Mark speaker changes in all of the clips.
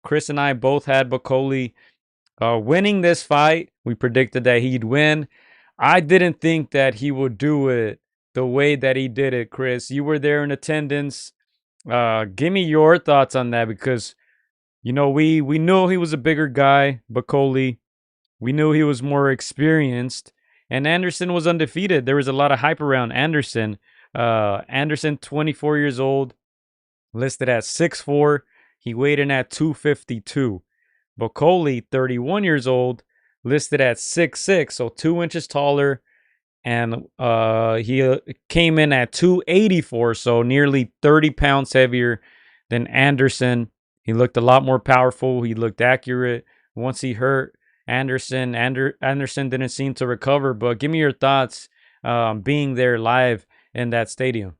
Speaker 1: Chris and I both had Bakole winning this fight. We predicted that he'd win. I didn't think that he would do it the way that he did it, Chris. You were there in attendance. Give me your thoughts on that because we knew he was a bigger guy, Bakole. We knew he was more experienced, and Anderson was undefeated. There was a lot of hype around Anderson. Anderson, 24 years old, listed at 6'4". He weighed in at 252. Bakole, 31 years old, listed at 6'6", so 2 inches taller, and he came in at 284, so nearly 30 pounds heavier than Anderson. He looked a lot more powerful. He looked accurate. Once he hurt Anderson didn't seem to recover. But give me your thoughts being there live in that stadium.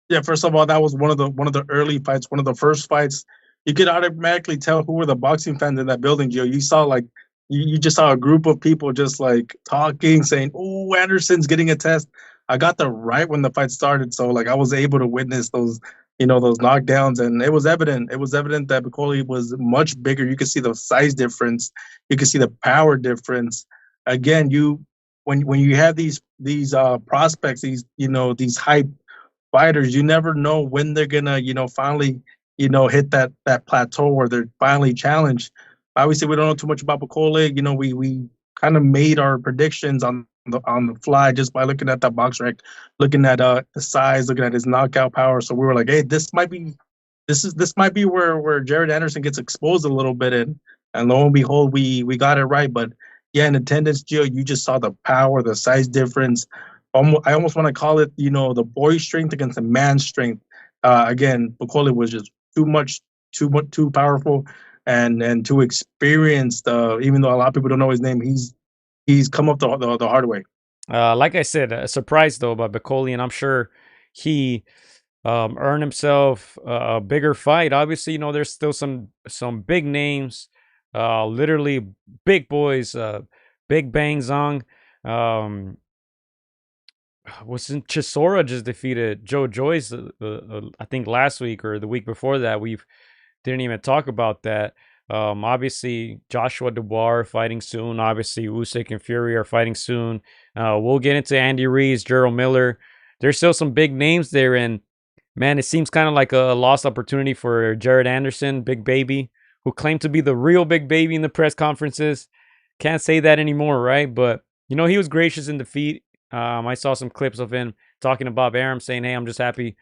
Speaker 2: Yeah, first of all, that was one of the early fights, one of the first fights. You could automatically tell who were the boxing fans in that building, Joe. You saw like you just saw a group of people just like talking, saying, "Oh, Anderson's getting a test." I got there right when the fight started, so like I was able to witness those knockdowns, and it was evident. It was evident that Bakole was much bigger. You could see the size difference. You could see the power difference. Again, when you have these prospects, these hype fighters, you never know when they're gonna, finally, hit that plateau where they're finally challenged. Obviously, we don't know too much about Bakole. We kind of made our predictions on the fly just by looking at that box rec, looking at the size, looking at his knockout power. So we were like, hey, this might be where Jared Anderson gets exposed a little bit, and lo and behold, we got it right. But yeah, in attendance, Gio, you just saw the power, the size difference. I almost want to call it, the boy strength against the man strength. Again, Bakole was just too much, too powerful, and too experienced. Even though a lot of people don't know his name, he's come up the hard way.
Speaker 1: Like I said, surprised though by Bakole, and I'm sure he earned himself a bigger fight. Obviously, there's still some big names, literally big boys, Big Bang Zong. Um, wasn't Chisora just defeated Joe Joyce? I think last week or the week before that. We didn't even talk about that. Obviously, Joshua Dubois fighting soon. Obviously, Usyk and Fury are fighting soon. We'll get into Andy Ruiz, Gerald Miller. There's still some big names there, and man, it seems kind of like a lost opportunity for Jared Anderson, Big Baby, who claimed to be the real Big Baby in the press conferences. Can't say that anymore, right? But he was gracious in defeat. I saw some clips of him talking to Bob Arum, saying, "Hey, I'm just happy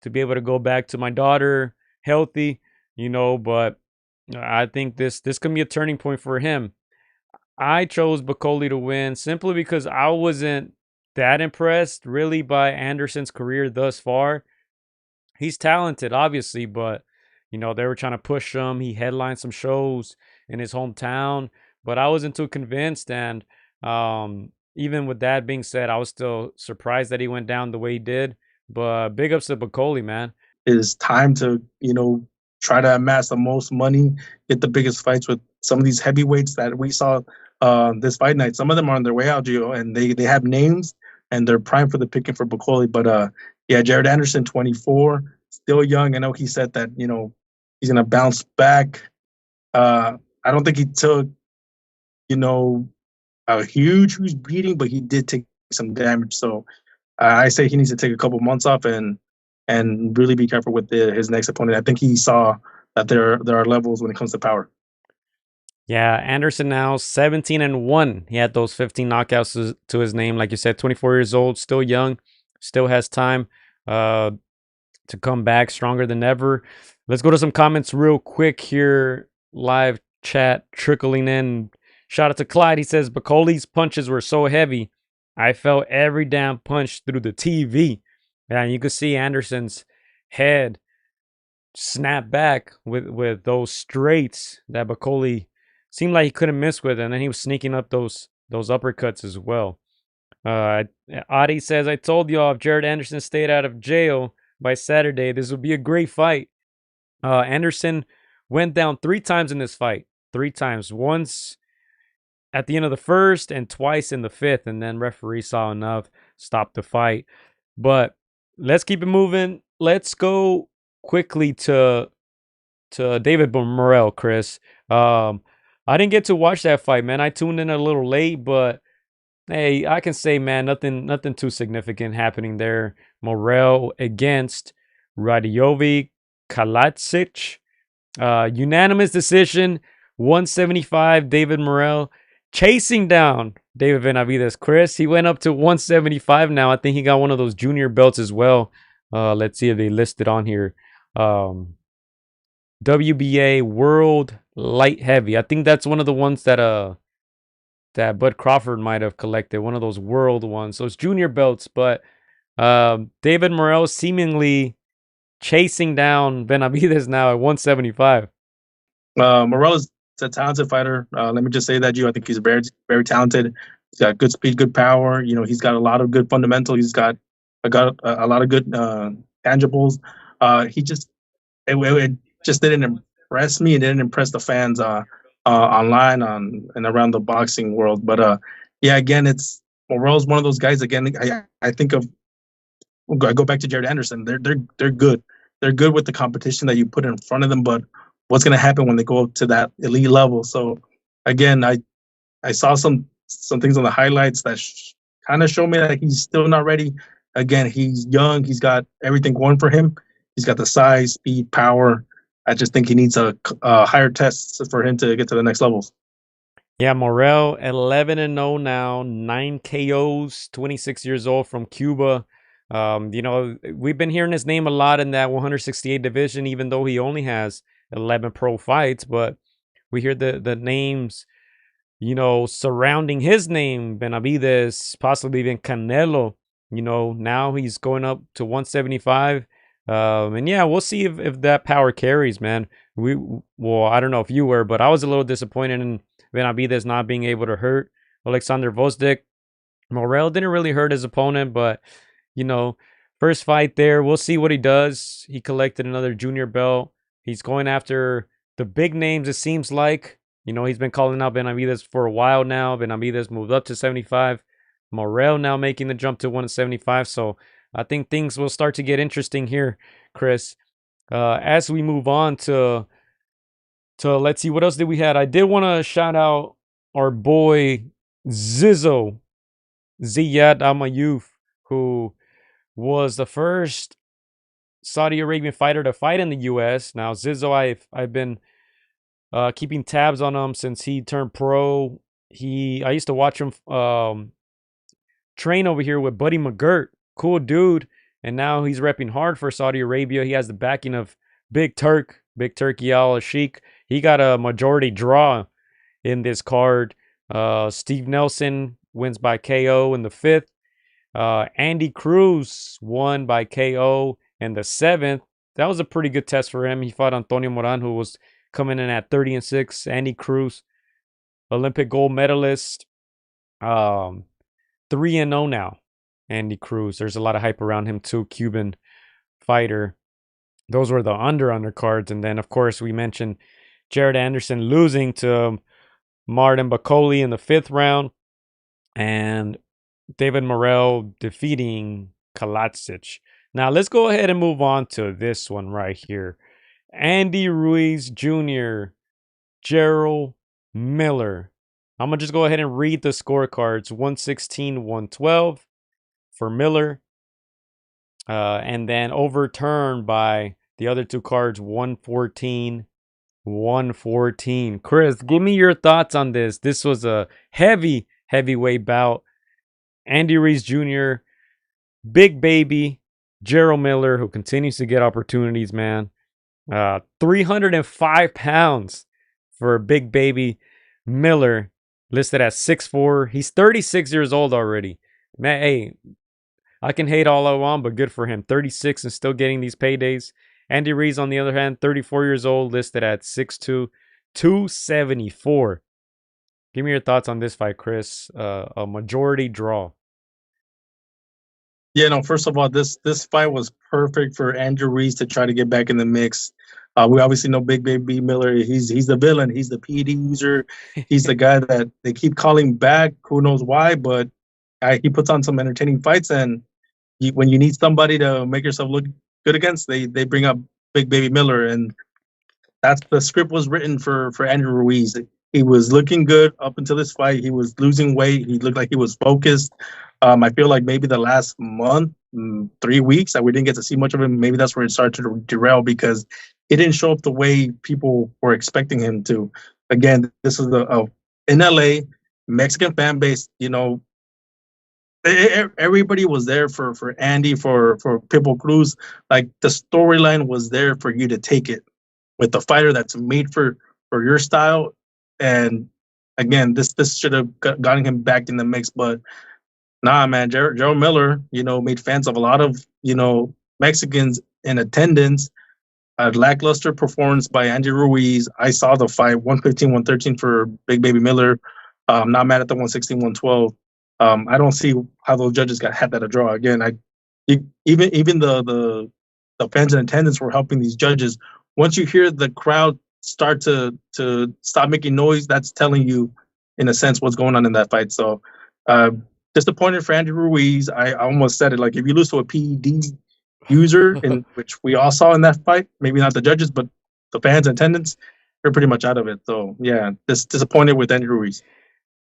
Speaker 1: to be able to go back to my daughter healthy." But I think this can be a turning point for him. I chose Bakole to win simply because I wasn't that impressed really by Anderson's career thus far. He's talented, obviously, but they were trying to push him. He headlined some shows in his hometown, but I wasn't too convinced. And even with that being said, I was still surprised that he went down the way he did. But big ups to Bakole, man.
Speaker 2: It's time to, try to amass the most money, get the biggest fights with some of these heavyweights that we saw this fight night. Some of them are on their way out, Gio, and they have names and they're prime for the picking for Bakole. But yeah, Jared Anderson, 24, still young. I know he said that, he's gonna bounce back. I don't think he took, you know, a huge beating, but he did take some damage. So I say he needs to take a couple months off and really be careful with his next opponent. I think he saw that there are levels when it comes to power.
Speaker 1: Yeah, Anderson now 17-1. He had those 15 knockouts to his name. Like you said, 24 years old, still young, still has time uh, to come back stronger than ever. Let's go to some comments real quick here. Live chat trickling in. Shout out to Clyde. He says, Bacole's punches were so heavy. I felt every damn punch through the TV. And you could see Anderson's head snap back with those straights that Bakole seemed like he couldn't miss with, and then he was sneaking up those uppercuts as well. Adi says, I told y'all if Jared Anderson stayed out of jail by Saturday, this would be a great fight. Anderson went down 3 times in this fight. 3 times. Once at the end of the first and twice in the fifth, and then referee saw enough, stopped the fight. But let's keep it moving. Let's go quickly to to David Morrell, Chris. Um, I didn't get to watch that fight, man. I tuned in a little late, but hey, I can say, man, nothing too significant happening there. Morrell against Radiovic Kalatsic. Unanimous decision, 175. David Morrell chasing down David Benavidez. Chris, he went up to 175 now. I think he got one of those junior belts as well. Let's see if they listed on here. WBA World Light Heavy. I think that's one of the ones that Bud Crawford might have collected, one of those world ones. So it's junior belts, but David Morrell seemingly chasing down Benavidez now at 175.
Speaker 2: Morel is a talented fighter. Let me just say that, I think he's very, very talented. He's got good speed, good power. He's got a lot of good fundamentals. He's got a lot of good tangibles. He just it just didn't impress me. It didn't impress the fans online and around the boxing world. But yeah, again, it's Morel's one of those guys. Again, I think of. I go back to Jared Anderson. They're good. They're good with the competition that you put in front of them, but what's going to happen when they go up to that elite level? So again, I saw some things on the highlights that kind of show me that he's still not ready. Again, he's young. He's got everything going for him. He's got the size, speed, power. I just think he needs a higher test for him to get to the next levels.
Speaker 1: Yeah, Morrell 11-0 now, 9 KOs, 26 years old from Cuba. We've been hearing his name a lot in that 168 division, even though he only has 11 pro fights, but we hear the names, surrounding his name, Benavidez, possibly even Canelo. Now he's going up to 175. And yeah, we'll see if that power carries, man. I don't know if you were, but I was a little disappointed in Benavidez not being able to hurt Alexander Gvozdyk. Morrell didn't really hurt his opponent, but first fight there, we'll see what he does. He collected another junior belt. He's going after the big names, it seems like. He's been calling out Benavidez for a while now. Benavidez moved up to 75. Morrell now making the jump to 175. So I think things will start to get interesting here, Chris. As we move on to let's see, what else did we had? I did want to shout out our boy Zizzo, Ziyad Amayuf, who was the first Saudi Arabian fighter to fight in the U.S. Now, Zizzo, I've been keeping tabs on him since he turned pro. I used to watch him train over here with Buddy McGirt. Cool dude. And now he's repping hard for Saudi Arabia. He has the backing of Big Turkey Al Sheikh. He got a majority draw in this card. Steve Nelson wins by KO in the 5th. Andy Cruz won by KO in the 7th. That was a pretty good test for him. He fought Antonio Moran, who was coming in at 30-6. Andy Cruz, Olympic gold medalist, 3-0 now. Andy Cruz. There's a lot of hype around him too. Cuban fighter. Those were the undercards, and then of course we mentioned Jared Anderson losing to Martin Bakole in the 5th round, and David Morrell defeating Kalatsic. Now let's go ahead and move on to this one right here. Andy Ruiz Jr., Gerald Miller. I'm going to just go ahead and read the scorecards. 116-112 for Miller. And then overturned by the other two cards, 114-114. Chris, give me your thoughts on this. This was a heavyweight bout. Andy Ruiz Jr., big baby, Gerald Miller, who continues to get opportunities, man. 305 pounds for big baby Miller, listed at 6'4". He's 36 years old already. Man, hey, I can hate all I want, but good for him. 36 and still getting these paydays. Andy Ruiz, on the other hand, 34 years old, listed at 6'2", 274. Give me your thoughts on this fight, Chris. A majority draw.
Speaker 2: Yeah, no. First of all, this fight was perfect for Andrew Ruiz to try to get back in the mix. We obviously know Big Baby Miller. He's the villain. He's the PED user. He's the guy that they keep calling back. Who knows why? But he puts on some entertaining fights. And when you need somebody to make yourself look good against, they bring up Big Baby Miller. And That's the script was written for Andrew Ruiz. He was looking good up until this fight. He was losing weight. He looked like he was focused. I feel like maybe the last month, 3 weeks, that we didn't get to see much of him. Maybe that's where it started to derail because he didn't show up the way people were expecting him to. Again, this is in LA, Mexican fan base. Everybody was there for Andy, for Pitbull Cruz. Like the storyline was there for you to take it with the fighter that's made for your style. And again, this should have gotten him back in the mix, but nah, man. Gerald Miller, made fans of a lot of Mexicans in attendance. A lackluster performance by Andy Ruiz. I saw the fight 115, 113 for Big Baby Miller. Not mad at the 116, 112. I don't see how those judges had that a draw. Again, even the fans in attendance were helping these judges. Once you hear the crowd start to stop making noise, that's telling you, in a sense, what's going on in that fight. So, disappointed for Andy Ruiz. I almost said it. Like, if you lose to a PED user, in which we all saw in that fight, maybe not the judges, but the fans in attendance, they're pretty much out of it. So, yeah, disappointed with Andy Ruiz.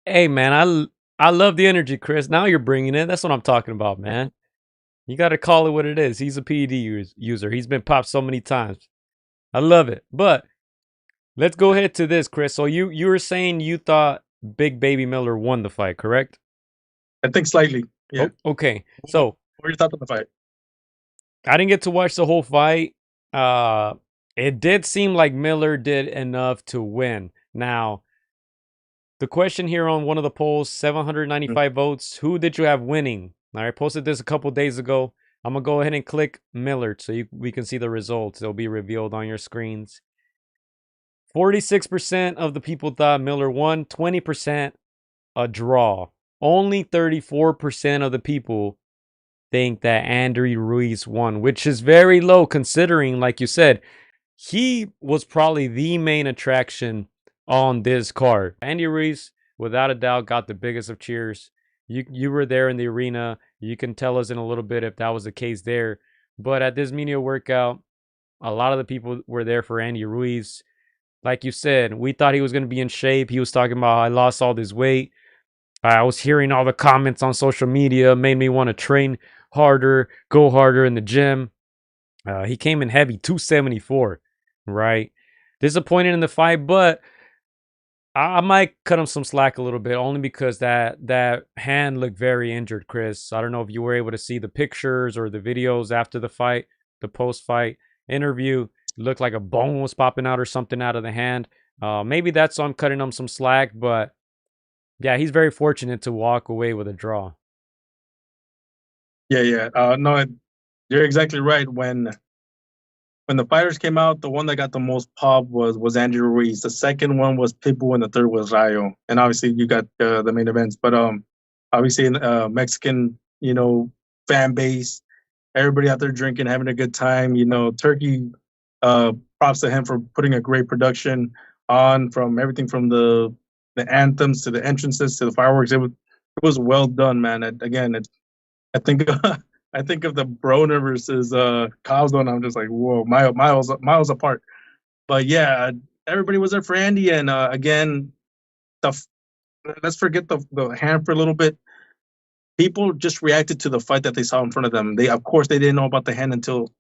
Speaker 1: Hey, man, I love the energy, Chris. Now you're bringing it. That's what I'm talking about, man. You got to call it what it is. He's a PED user. He's been popped so many times. I love it. But let's go ahead to this, Chris. So you were saying you thought Big Baby Miller won the fight, correct?
Speaker 2: I think slightly. Yeah.
Speaker 1: Okay. So
Speaker 2: what are your thoughts on the fight?
Speaker 1: I didn't get to watch the whole fight. It did seem like Miller did enough to win. Now, the question here on one of the polls, 795 votes, who did you have winning? I posted this a couple days ago. I'm going to go ahead and click Miller so we can see the results. They'll be revealed on your screens. 46% of the people thought Miller won, 20% a draw. Only 34% of the people think that Andy Ruiz won, which is very low considering, like you said, he was probably the main attraction on this card. Andy Ruiz, without a doubt, got the biggest of cheers. You were there in the arena. You can tell us in a little bit if that was the case there. But at this media workout, a lot of the people were there for Andy Ruiz. Like you said, we thought he was going to be in shape. He was talking about, I lost all this weight. I was hearing all the comments on social media, made me want to train harder, go harder in the gym. He came in heavy, 274, right? Disappointed in the fight, but I might cut him some slack a little bit, only because that hand looked very injured, Chris. I don't know if you were able to see the pictures or the videos after the fight, the post-fight interview. It looked like a bone was popping out or something out of the hand. Maybe that's why I'm cutting him some slack, but yeah, he's very fortunate to walk away with a draw.
Speaker 2: Yeah. No, you're exactly right. When the fighters came out, the one that got the most pop was Andy Ruiz. The second one was Pitbull, and the third was Rayo. And obviously, you got the main events. But obviously, Mexican, fan base, everybody out there drinking, having a good time. Turkey. Props to him for putting a great production on, from everything from the anthems to the entrances to the fireworks. It was well done, man. I think I think of the Broner versus Cosmo, and I'm just like, whoa, miles apart. But yeah, everybody was there for Andy, and again, let's forget the hand for a little bit. People just reacted to the fight that they saw in front of them. Of course, they didn't know about the hand until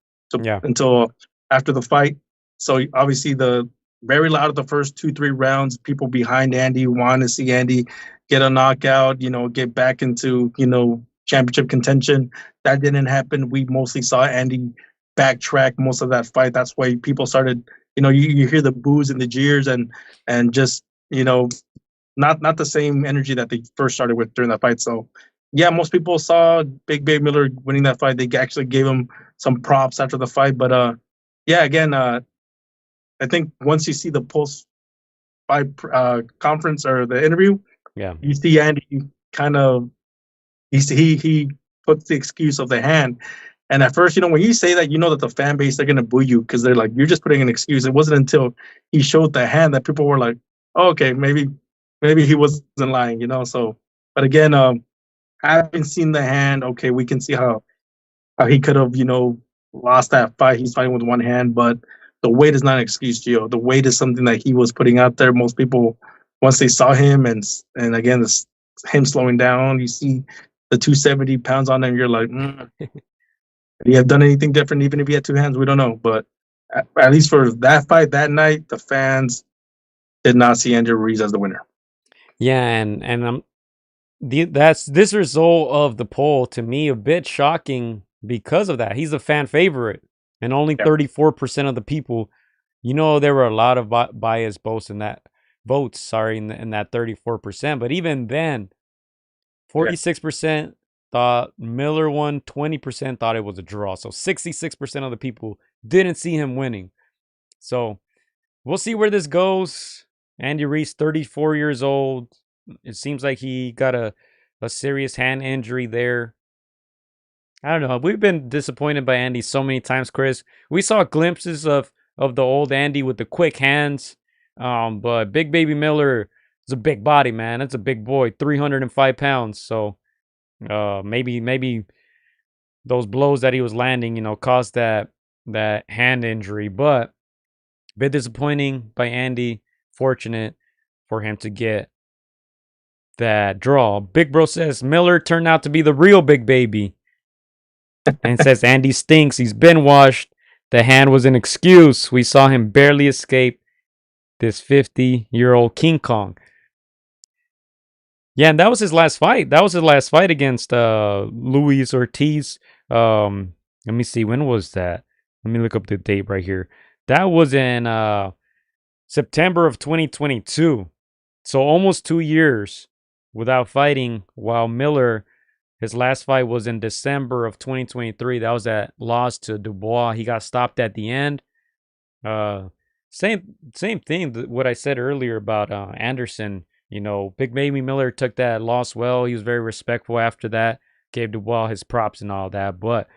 Speaker 2: after the fight. So obviously, the very loud of the first 2-3 rounds. People behind Andy want to see Andy get a knockout. Get back into championship contention. That didn't happen. We mostly saw Andy backtrack most of that fight. That's why people started, you hear the boos and the jeers and just, not the same energy that they first started with during that fight. So yeah, most people saw Big Baby Miller winning that fight. They actually gave him some props after the fight. But yeah, again, I think once you see the post-fight conference or the interview, you see Andy kind of, he puts the excuse of the hand. And at first, when you say that, that the fan base, they're going to boo you because they're like, you're just putting an excuse. It wasn't until he showed the hand that people were like, oh, okay, maybe he wasn't lying, So, but again, having seen the hand, okay, we can see how he could have, lost that fight. He's fighting with one hand, but the weight is not an excuse, Gio. The weight is something that he was putting out there. Most people, once they saw him, and again, him slowing down, you see the 270 pounds on him, you're like, would he have done anything different even if he had two hands? We don't know. But at least for that fight that night, the fans did not see Andy Ruiz as the winner.
Speaker 1: Yeah, and that's this result of the poll to me a bit shocking because of that. He's a fan favorite, and only 34% of the people. There were a lot of biased votes in that in that 34%. But even then, 46% thought Miller won. 20% thought it was a draw. So 66% of the people didn't see him winning. So we'll see where this goes. Andy Ruiz, 34 years old. It seems like he got a serious hand injury there. I don't know. We've been disappointed by Andy so many times, Chris. We saw glimpses of the old Andy with the quick hands. But Big Baby Miller is a big body, man. That's a big boy, 305 pounds. So maybe those blows that he was landing, caused that hand injury. But a bit disappointing by Andy. Fortunate for him to get that draw. Big Bro says Miller turned out to be the real Big Baby. And says Andy stinks. He's been washed. The hand was an excuse. We saw him barely escape this 50-year-old King Kong. Yeah, and that was his last fight. That was his last fight against Luis Ortiz. Let me see. When was that? Let me look up the date right here. That was in September of 2022. So almost 2 years without fighting, while Miller, his last fight was in December of 2023. That was that loss to Dubois. He got stopped at the end. Same thing, what I said earlier about Anderson. Big Baby Miller took that loss well. He was very respectful after that. Gave Dubois his props and all that. But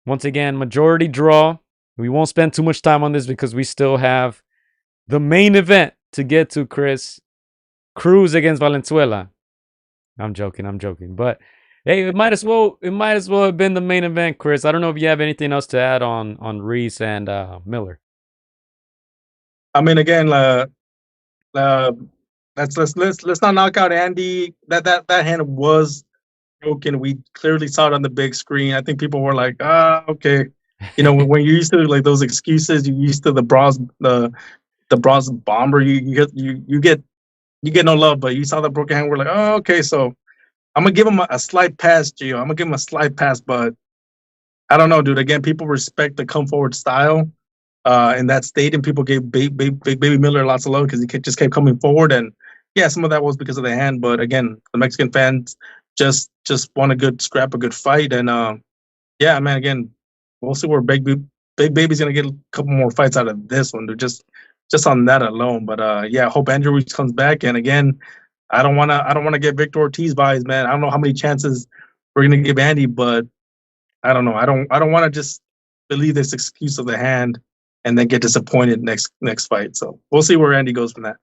Speaker 1: once again, majority draw. We won't spend too much time on this because we still have the main event to get to, Chris. Cruz against Valenzuela. I'm joking. But hey, it might as well have been the main event, Chris. I don't know if you have anything else to add on Ruiz and Miller.
Speaker 2: I mean, again, let's not knock out Andy. That hand was broken. We clearly saw it on the big screen. I think people were like, okay. When you're used to like those excuses, you're used to the bronze bomber. You get no love, but you saw the broken hand. We're like, oh, okay. So I'm gonna give him a slight pass, Gio. I'm gonna give him a slight pass, but I don't know, dude. Again, people respect the come forward style in that state, and people gave Big Baby Miller lots of love because he just kept coming forward. And yeah, some of that was because of the hand, but again, the Mexican fans just want a good scrap, a good fight, and yeah, man. Again, we'll see where Big Baby's gonna get a couple more fights out of this one, dude. Just on that alone, but yeah, I hope Andrew Ruiz comes back. And again, I don't wanna get Victor Ortiz vibes, man. I don't know how many chances we're gonna give Andy, but I don't know. I don't want to just believe this excuse of the hand and then get disappointed next fight. So we'll see where Andy goes from that.